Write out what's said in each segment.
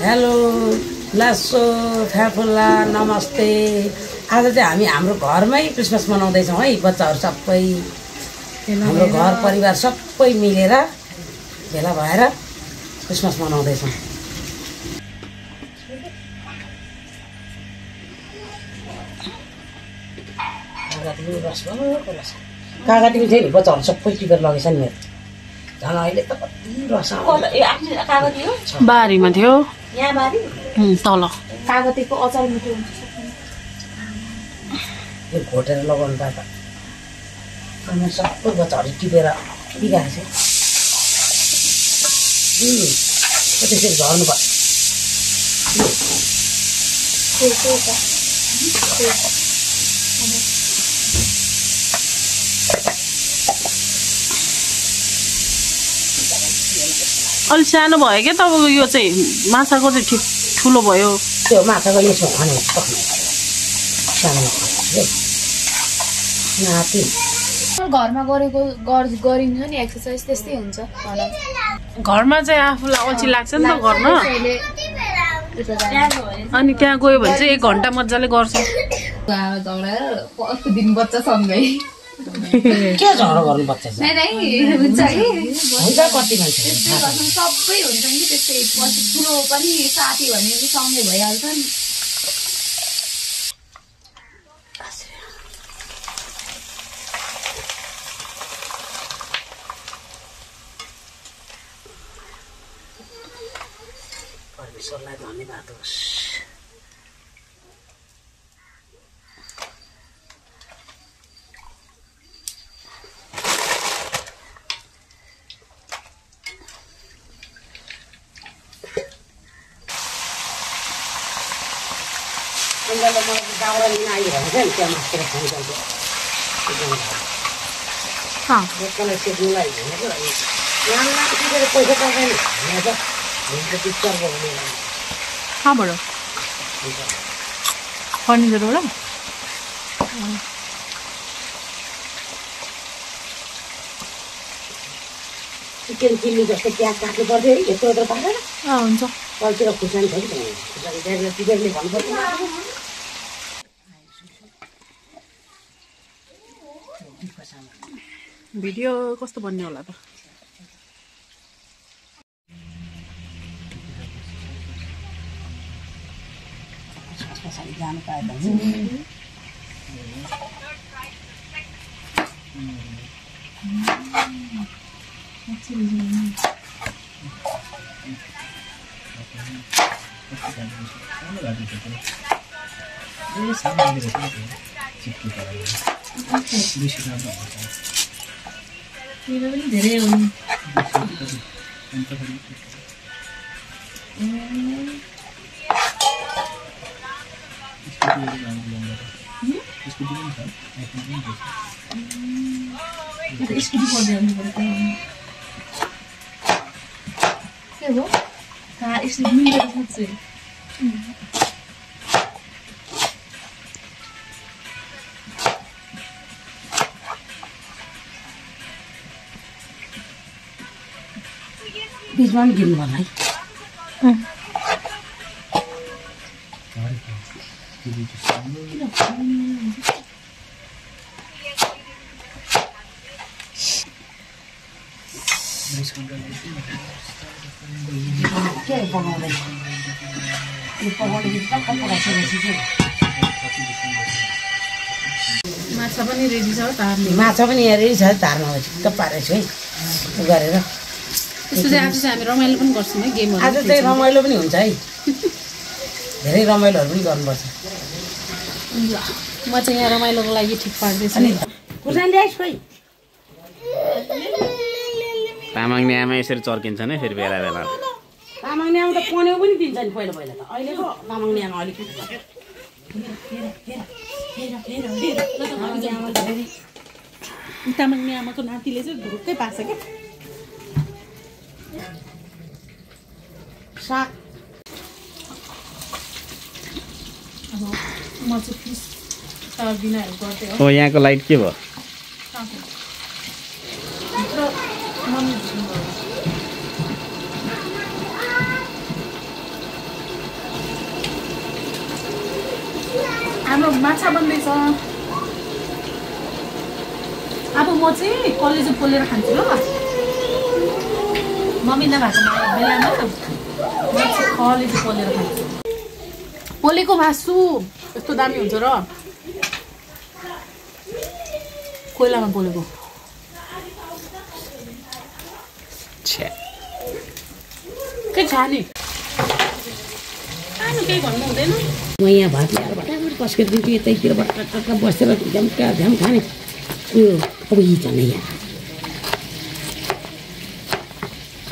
Hello लासो फ्याफुल्ला नमस्ते। आज चाहिँ हामी हाम्रो घरमै क्रिसमस मनाउँदैछौँ है। बच्चाहरू सबै हाम्रो घर परिवार सबै मिलेर भेला भएर क्रिसमस मनाउँदैछौँ। कागती चाहिँ नि बच्चाहरू सबै टिपेर लगेछ नि मेरो। झन् अहिले त कति रस बारीमा थियो यहाँ बारी तल कागतीको अचार मिठो हुन्छ यो घोटेर लगाउनु त सबै बच्चाहरू टिपेर बिगाएको छ। त्यसरी झर्नु पर्छ। अलि सानो भयो क्या तपाईँको यो चाहिँ माछाको चाहिँ ठिक ठुलो भयो। त्यो माछाको यसो खाने सक्नु सानो नाति घरमा गरेको गरिन्छ नि एक्सर्साइज त्यस्तै हुन्छ। घरमा चाहिँ आफूलाई अल्छी लाग्छ नि त गर्न, अनि त्यहाँ गयो भने चाहिँ 1 घन्टा मजाले गर्छ। अर्को दिन बच्चा सँगै के झगडा गर्नु बच्चा हुन्छ कि कति मान्छे सबै हुन्छ नि त्यस्तै। पछि ठुलो पनि साथी भनेपछि सँगै भइहाल्छ नि। परमेश्वरलाई धन्यवाद होस्। दाउरा लिन आइरहेको छ नि त्यहाँ मास्टर खान्छ त्यसलाई सेक्नुलाई भनेको यहाँ टिपेर पैसा पाउँदैन यहाँ त पिक्चरको कहाँबाट फर्निचरबाट चिकन चिल्ली जस्तो प्याज काट्नु पर्थ्यो है यत्रो यत्रो पारेर। हुन्छ कलतिर खुर्सानी छ कि खुर्सानी टिपेरले भन्नुपर्छ। भिडियो कस्तो बन्ने होला त। पछाडि जानु पायो भने धेरै हो नि। स्कुटी पढ्दै आउनु पर्छ के हो यसले मिलेर पुग्छ। बिचमा पनि गिर्नु पर्ला है। के पकाउँदै यो पकाउने माछा पनि रेडी छ तार्ने। माछा पनि यहाँ रेडी छ तार्न ठिक्क पारेको छु है गरेर। त्यसपछि आज चाहिँ हामी रमाइलो पनि गर्छौँ है गेमहरू। आज चाहिँ रमाइलो पनि हुन्छ है। धेरै रमाइलोहरू पनि गर्नुपर्छ। म चाहिँ यहाँ रमाइलोको लागि ठिक पार्दैछु। खुर्सानी ल्याइस् खोइ। तामाङने आमा यसरी चर्किन्छ नि फेरि बेला बेला। तामाङने आमा त पन्यौ पनि दिन्छ नि पहिला पहिला त। अहिलेको तामाङने आमा अलिकति तामाङने आमाको नातिले चाहिँ ढुक्कै पार्छ क्या। साग अब म चाहिँ फिस सर्दिनाहरू गर्थेँ हो। ओ यहाँको लाइट के भयो? हाम्रो माछा बन्दैछ। अब म चाहिँ कलेजो पोलेर खान्छु ल। मम्मी नभएको बेलामा म चाहिँ कलेजो पोलेर खान्छु। पोलेको मासु यस्तो दामी हुन्छ र कोइलामा पोलेको। के छ नि खानु केही भन्नु हुँदैन। म यहाँ भात ल्याएर भटाभट पस्केर दिन्छु यतैतिर भट्ट बसेर झ्याम खाने उयो। अब यी छ नि यहाँ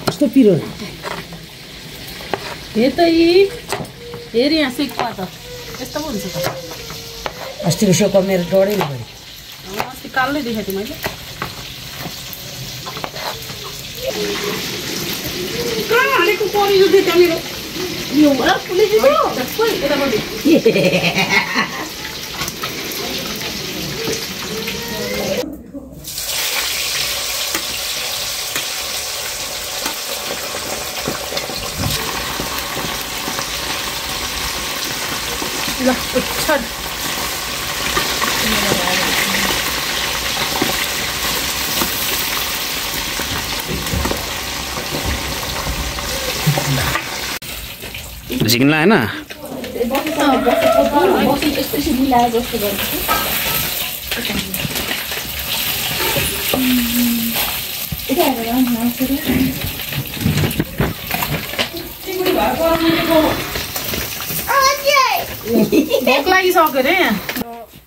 कस्तो पिरो यतै हेरी यहाँ सिक्पा त यस्तो पो हुन्छ त। अस्तिको सोको मेरो डढै नभयो। अस्ति कालै देखाएको थिएँ मैले। कहाँ हालेको परियो थियो त्यहाँ मेरो यो पुलिस ल छट चिकन लाएन भोक लागिसक्यो रे यहाँ।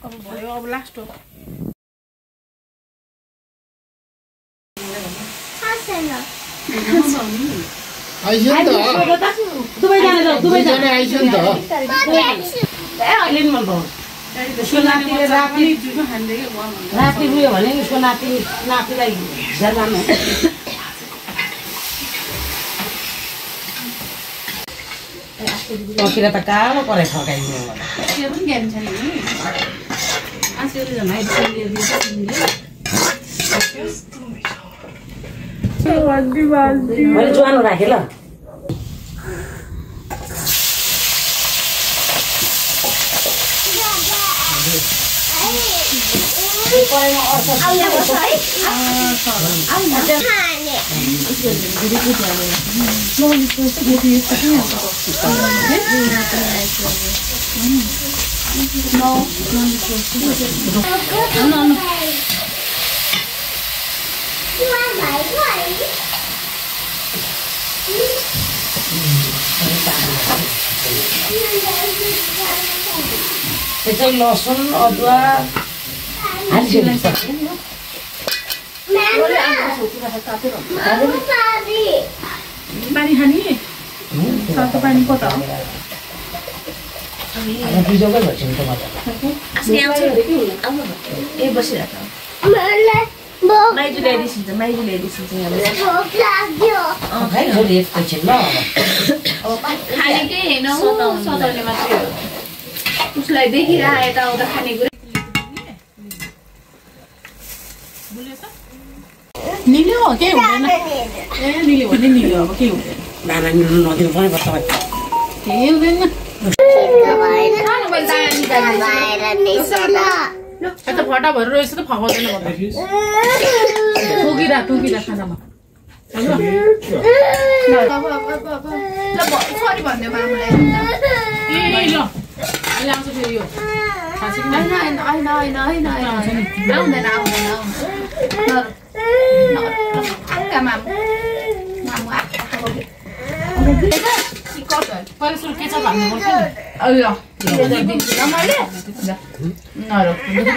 अब भयो अब लास्ट हो। राति उयो भने उसको नातिलाई जर्मानु किन त कालो परे फकाइदिनु मैले ज्वानो राखेँ ल। त्यसै लसुन अदुवा पानी खाने तातो पानी पो त बिजोकै भइसक्यो त मजा। ए बसिरहेको माइजू ल्याइदिन्छ खै छोरी एकैछिन ल। खानेकै होइन सताउने मात्रै हो। उसलाई देखिरह यताउता खानेकुरा निल्यो केही हुँदैन। ए निल्यो भने निल्यो अब केही हुँदैन। नाना मिल्नु नदिनु पनि पर्छ केही हुँदैन। यता फटा भएर रहेछ त फकाउँदैन टोकिरा खानामा सरी भन्दै मामुलाई ल अहिले आउँछ फेरि यो पहिला सुरु के छ भन्नुपर्छ नि।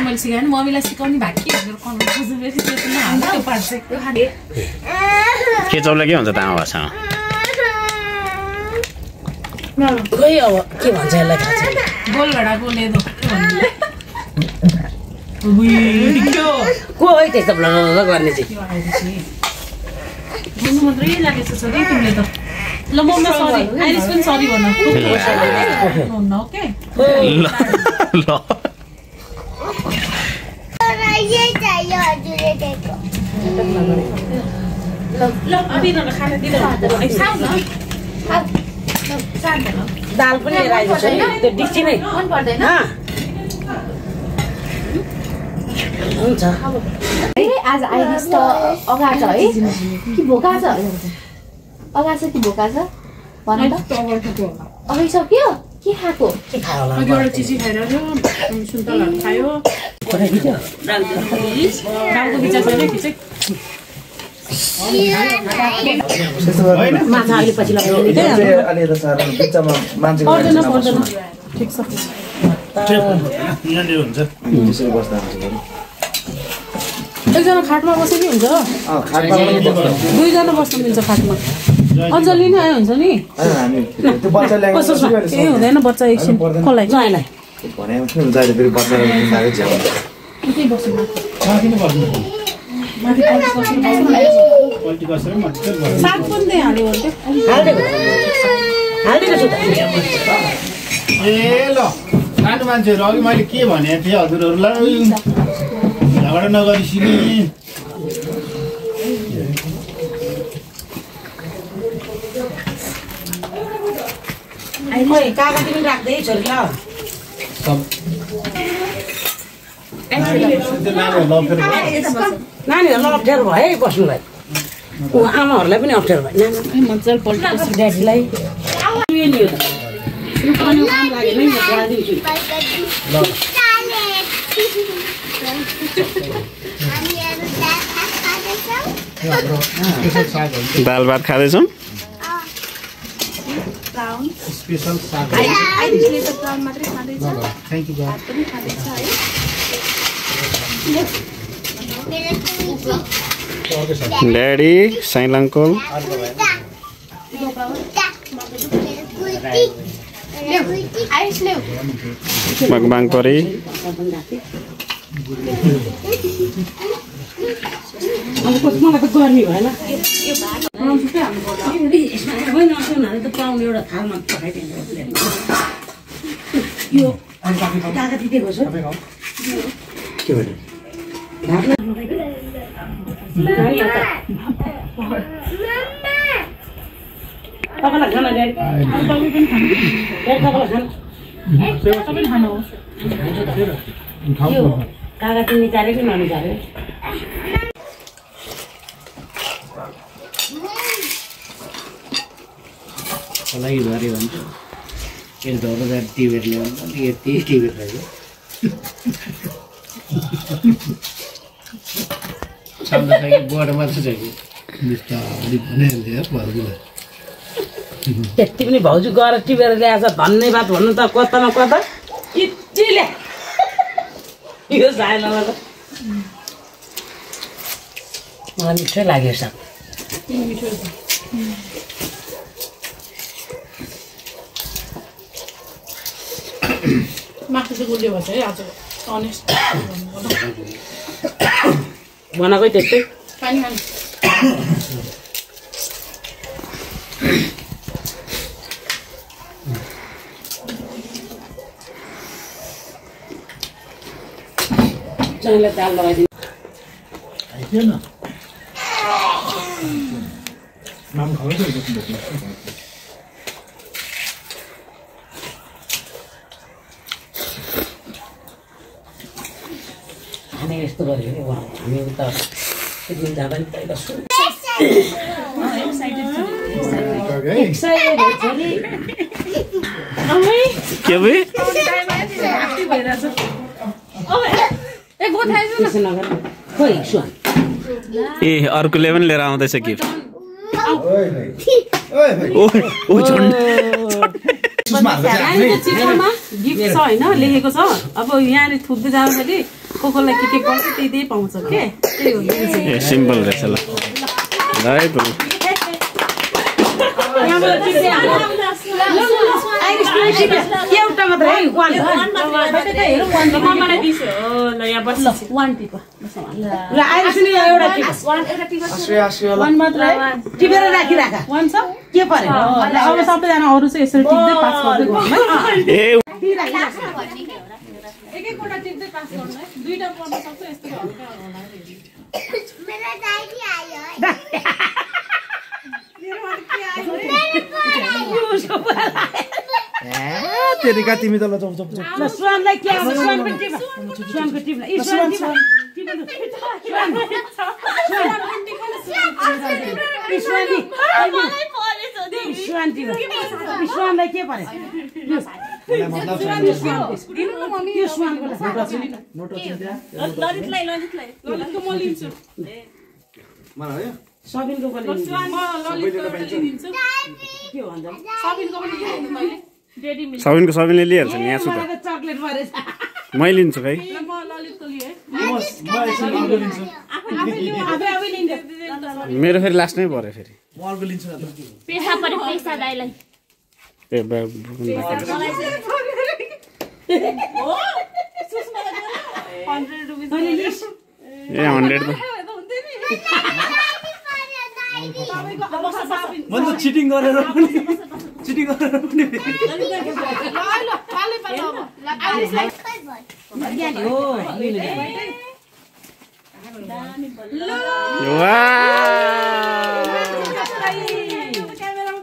मैले सिकाएँ मम्मीलाई सिकाउने भाग्य केचौलाई के हुन्छ तामा भाषामा खोइ अब के भन्छ यसलाई थाहा छैन। गोलभेडाको लेदो को है त्यस्तो ब्लर गर्ने चाहिँ भन्नु मात्रै लागेको छ कि तिमीले त। ल मम्मी सरी आइरिस पनि सरी भन ओके ल अबिरहरु खाना दिनु दाल पनि लिएर आइदिन्छु है त्यो डिक्ची नै मन पर्दैन हुन्छ आज आइरिस त अगा छ है कि भोका छ अगा छ कि भोका छ भन त अगाइ सक्यो के खाएको के खायो होला एउटा चिची खाएर सुन्तलाहरू खायो दालको बिचा छैन खिचै माछा अहिले पछि लगाउने पर्दैन पर्दैन ठिक छ यहाँनिर हुन्छ त्यसरी बस्दा हुन्छ एकजना खाटमा बसे नि हुन्छ दुईजना बस्नु मिल्छ खाटमा अञ्जली नै आयो हुन्छ नि केही हुँदैन बच्चा एकछिन कसलाई जाइलाई केही बस्नु साग पनि त्यही हाल्यो भने हालिदिएको छु त ए ल सानो मान्छेहरू अघि मैले के भनेको थिएँ हजुरहरूलाई झगडा नगरिसिने कागज पनि राख्दै छोरी ल नानीहरूलाई अप्ठ्यारो भयो है बस्नुलाई आमाहरूलाई पनि अप्ठ्यारो भयो मजाले पल्टेपछि ड्याडीलाई दाल भात खाँदैछौँ स्पेसल साग आइरिसले त प्राउन मात्रै खाँदैछ थ्याङ्क यू भात पनि खाँदैछ है ड्याडी साइल अङ्कल आइरिस ल्याउ मकबाङ परी मलाई त गर्मी भएन त पाउने एउटा थालमा पठाइदिनु यो कागती दिएको छु के भन्नु तपाईँलाई खाना ड्याडी तपाईँ खानुहोस् यो कागती निचारे कि ननिचारे लागि गऱ्यो भने एक धरो टिभेट ल्याउनु भने यति टिभेट लाग्यो बढ मात्र छ कि त्यति पनि भाउजू गएर टिपेर ल्याएछ धन्यवाद भन्नु त कतामा कता यति ल्या यो साइलालाई त मलाई मिठै लाग्यो साग मासु चाहिँ गुलियो भएछ है आज अनेस्ट बनाएकै त्यस्तै पानी खानु चाइले दाल लगाइदिनु हामी यस्तो गऱ्यो हामी उता एकदिन जाँदा नि पहिला के भए खोइ सुन ए अर्कोले पनि लिएर आउँदैछ गिफ्ट चिठोमा गिफ्ट छ होइन लेखेको छ अब यहाँनिर थुक्दै जाँदाखेरि कसलाई के पाउँछ त्यही पाउँछ के त्यही हो ए सिम्पल रहेछ ल है त एउटा मात्र है वान टिप ल आइरिस नि एउटा वान मात्र है टिपेर राखिराख वान छ के पर्यो अब सबैजना अरू चाहिँ यसरी टिप्दै पास गर्दै घरमा ए एक एकवटा टिप्दै पास गर्नु है दुईटा पढ्न सक्छ यस्तो हल्का तेरिका तिमी त ल जाऊ जाऊ जाऊ ल सुवानलाई के आउँछ सुवान पनि टिप सुवानको टिप्ला ई सुवान टिप सुवानलाई के परे सबिनको पनि सबिनको सबैले लिइहाल्छ नि यहाँ छु त चक्लेट परेछ मै लिन्छु खै मेरो फेरि लास्ट नै पऱ्यो फेरि म अर्को लिन्छु न पेसा परे पेसा दाइलाई ए ए 100 म त चिटिङ गरेर पनि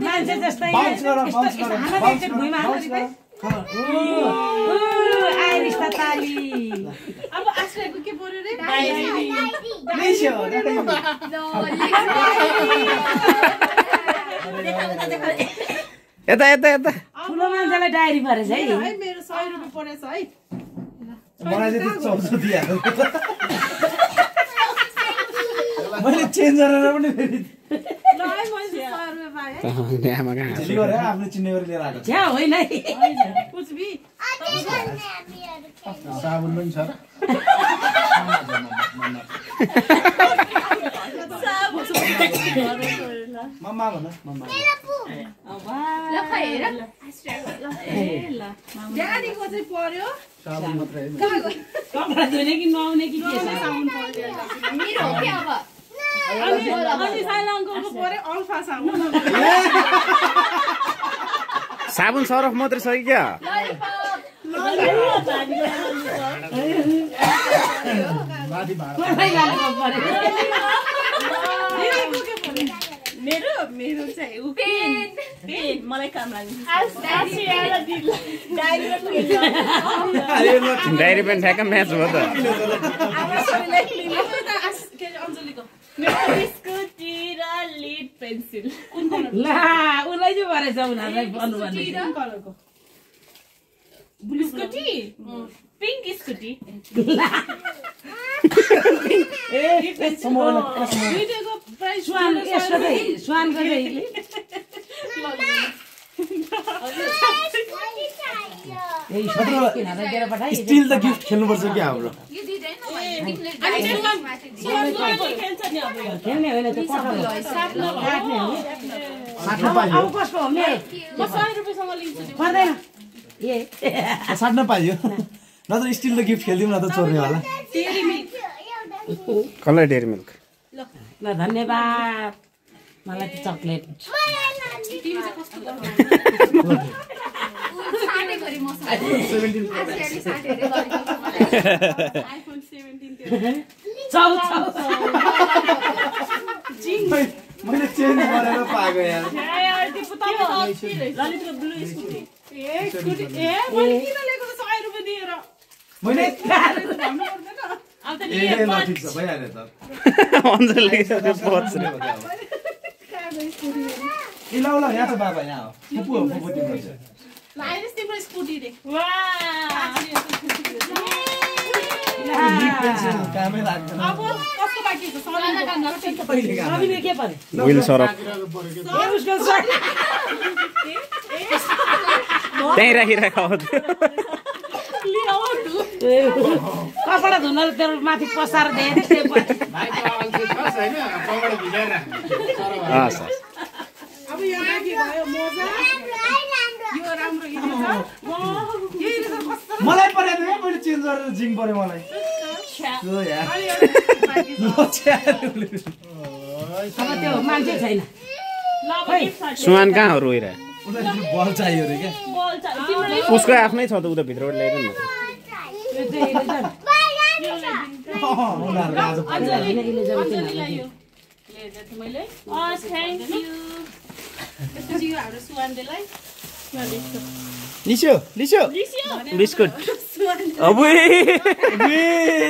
मान्छे जस्तै आइरिस त ताली अब आश्रयको के पर्यो रे यता यता यता ठुलो मान्छेलाई डायरी परेछ है मेरो 100 रुपैयाँ परेछ है मलाई चाहिँ 14 दिइहाल्यो मैले चेन्ज गरेर पनि फेरि ल है मैले 100 रुपैयाँ पाएँ आमा कहाँ झिली गरे आफ्नो चिन्ने गरी लिएर आएको छ्या होइन है कुछ भी साबुन पनि छ र मम्मा भन मम्मा ल खै हेर ड्याडीको चाहिँ पर्यो साबुन मात्रै है कपडा धुने कि नुहाउने कि के छ मेरो हो के अब अनि साइला अङ्कलको पर्यो अल्फा साबुन साबुन सरफ मात्रै छ कि क्या माथि भाडा मेरो चाहिँ पेन मलाई काम लाग्छ डायरी पेन ठ्याक्क म्याच भयो त अञ्जलीको मेरो स्कुटी र लिड पेन्सिल ला उसलाई चाहिँ परेछ उनीहरूलाई भन्नु भने कलरको ब्लू स्कुटी पिङ्क स्कुटी दुईटैको प्राइस स्वान यसको चाहिँ स्वानको चाहिँ स्टिल द गिफ्ट खेल्नुपर्छ क्या हाम्रो खेल्ने होइन त्यो साट्न पाइयो अब कसको हो मेरो म 100 रुपैयाँसम्म लिन्छु पर्दैन ए साट्न पाइयो नत्र स्टिल द गिफ्ट खेलिदिउँ न त चोर्ने वाला कलर डेरी मिल्क ल धन्यवाद मलाई त्यो चक्लेट आइफोन 17 चाउ मैले चेन्ज गरेर पाएको यार ललितको ब्लू स्कुटी मैले किन लिएको त 100 रुपैयाँ दिएर मैले भन्नु पर्दैन अब त ए ल ठिक छ भइहाल्यो त अञ्जली त्यो पछ रे ए ल ल यहाँ त बाबा यहाँ हो फुपू हो फुपू तिम्रो चाहिँ ल आइरिस तिम्रो स्कुटी रे कामै लाग्दैन अब कसको बाँकी छ नवीन के पर्यो विल सरफ उसको त्यहीँ राखिराख कपडा धुन त्यो माथि पसाएर दिए अब यहाँ बाँकी भयो मोजा यो राम्रो यो कस्तो मलाई परेन है मैले चेन्ज गरेर जिङ पर्यो मलाई ल यार ल अब त्यो मान्छे छैन सुहान कहाँ हो रोइरा उनीहरू बल चाहियो रे क्या उसको आफ्नै छ त उता भित्रबाट ल्याइदिनु न उनीहरू आज अञ्जलीलाई यो मैले थ्याङ्क यू त्यसपछि यो हाम्रो सुवान्डेलाई लिस्यो लिस्यो बिस्कुट अब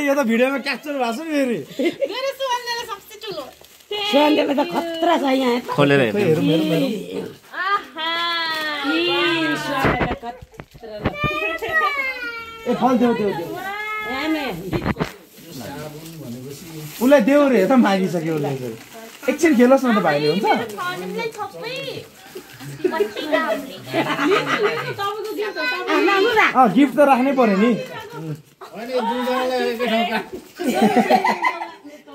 यो त भिडियोमा क्याप्चर भएको छ नि फेरि सुहान्देले त खतरा छ यहाँ खोलेर हेर्नु हेरौँ हेरौँ हेरौँ ए फल देऊ देऊ देऊ उसलाई देऊ रे त मागिसक्यो उसले एकछिन खेलोस् न त भाइले हुन्छ गिफ्ट त राख्नै पर्यो नि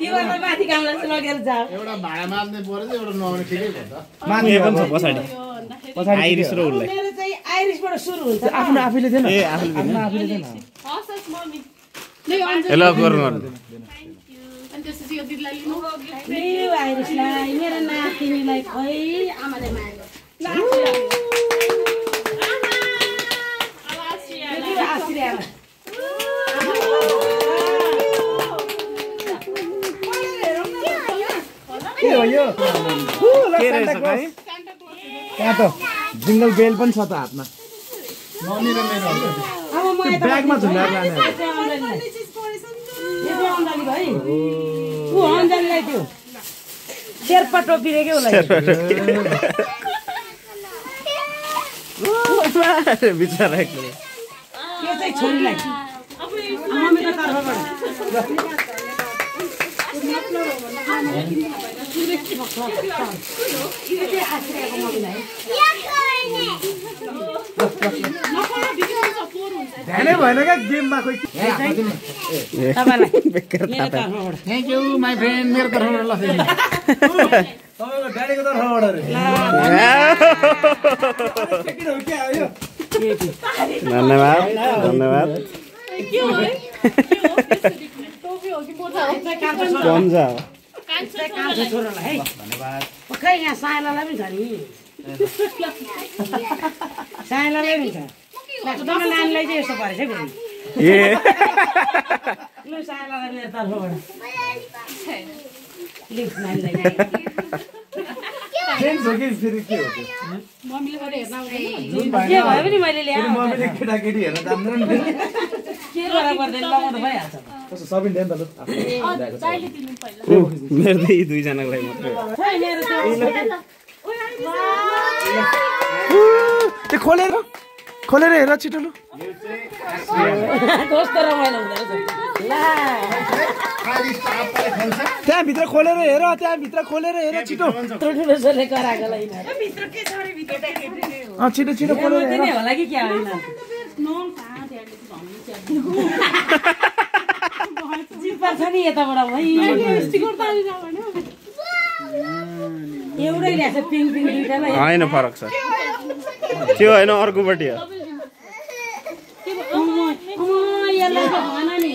एउटा भाडा मार्ने पर्यो एउटा नआउने ठिकै भयो माग्ने पनि छ पछाडि पछाडि आइरिस र उसलाई मेरो चाहिँ आइरिसबाट सुरु हुन्छ आफ्नो आफैले थिएन ए आफूले आफ्नो आफैले थिएन ल गर्नु गर्नु मेरो आइरिसलाई मेरो नातिनीलाई खै आमाले के हो यो के रहेछ खै त्यहाँ त जिङ्गल बेल पनि छ त हातमा ननी र मेरो त्यो ब्यागमा झुन्डाएर लाने भाइ ऊ अन्जलीलाई त्यो शेर्पा टोपी रे के उसलाई बिचरा त्यो चाहिँ छोरीलाई मम्मीको तर्फबाट ध्यानै भएन क्या गेममा खोइ थ्याङ्क यू माई फ्रेन्ड मेरो तर्फबाट ल तपाईँको ड्याडीको तर्फबाट रे धन्यवाद धन्यवाद पन्जा छोरालाई है खै यहाँ साइलालाई पनि छ नि साइलालाई पनि छ तपाईँ नानीलाई चाहिँ यस्तो परेछ है ए लु साइलालाई मेरो तर्फबाट लिउ नानीलाई फ्रेन्ड्स हो कि फेरि के हो त्यो जे भयो पनि मैले ल्याएँ मम्मीले केटाकेटी हेर्न जान्दैन नि के गरेर पर्दैन लगाउनु भइहाल्छ कस्तो सबिन थियो नि त लु मेरो त यी दुईजनाको लागि मात्रै हो। खै मेरो त्यो खोलेर हेर छिटो लु कस्तो रमाइलो हुँदो रहेछ ला त्यहाँभित्र खोलेर हेर छिटो ठुलो छोरीले कराएकोलाई छिटो छिटो खोलेर हेर नै होला कि क्या होइन जिप्पा छ नि यताबाट एउटै ल्याएको छ पिङ दुइटालाई होइन फरक छ त्यो होइन अर्कोपट्टि हो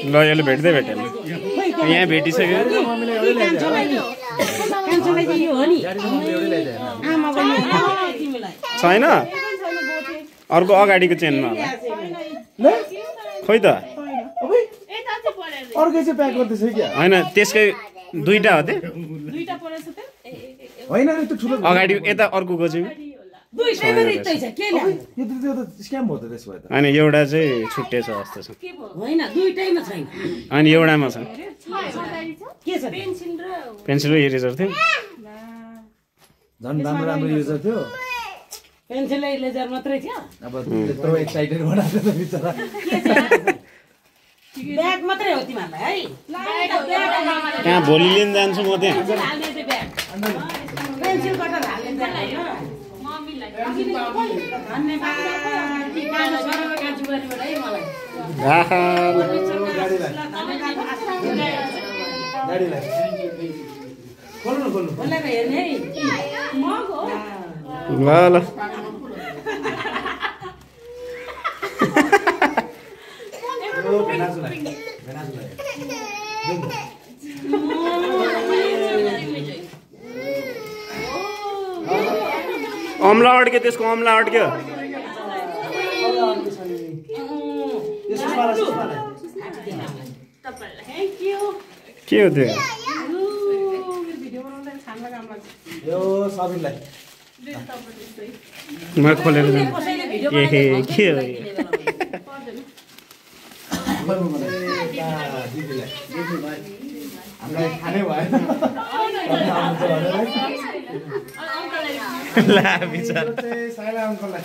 ल यसले भेट्दै भेटेन यहाँ भेटिसक्यो छैन अर्को अगाडिको चेनमा होला खोइ त अर्कै चाहिँ प्याक गर्दैछ क्या होइन त्यसकै दुईटा हो त्यो होइन त्यो ठुलो अगाडि यता अर्कोको चाहिँ दुईटैमा रित्तै छ के ल्याउने यो त स्क्याम हो त त्यसो भए त अनि एउटा चाहिँ छुट्टे छ जस्तो छ होइन दुईटैमा छैन अनि एउटामा छ के छ पेन्सिल र इरेजर थियो झन् राम्रो राम्रो युजर थियो पेन्सिल इरेजर मात्रै थियो अब त्यत्रो एक्साइटेड बनाएको त बिचरा ब्याग मात्रै हो तिमीहरूलाई है कहाँ भोलि लिन जान्छु म त्यहाँ पेन्सिल कटर हाल्ने गाडीलाई खोल्नु हेर्ने है ल ल अम्ला अड्क्यो त्यसको अम्ला अड्क्यो के हो त्यो यो सबिनलाई म खोलेर जाऊँ। कसैले भिडियो ए के हो हामीलाई खानै भएन ला बिचार साइला अङ्कललाई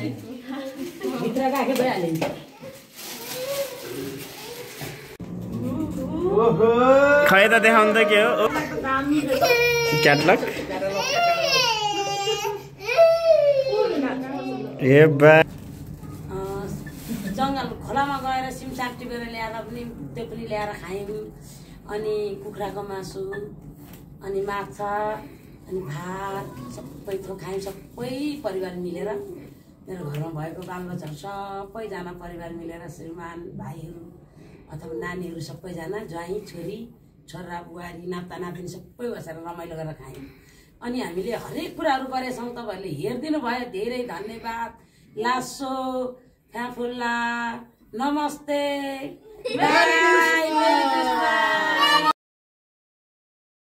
भित्र गएकै भइहाल्यो खै त देखाउनु त के हो क्याटलग ए बा जङ्गल खोलामा गएर सिमसार टिपेर ल्याएर पनि त्यो पनि ल्याएर खायौँ अनि कुखुराको मासु अनि माछा अनि भात सबै थोक खायौँ सबै परिवार मिलेर मेरो घरमा भएको बालबच्चाहरू सबैजना परिवार मिलेर श्रीमान भाइहरू अथवा नानीहरू सबैजना ज्वाइँ छोरी छोरा बुहारी नाता नातिनी सबै बसेर रमाइलो गरेर खायौँ अनि हामीले हरेक कुराहरू गरेछौँ तपाईँहरूले हेरिदिनु भयो धेरै धन्यवाद लासो फ्याफुल्ला नमस्ते बाई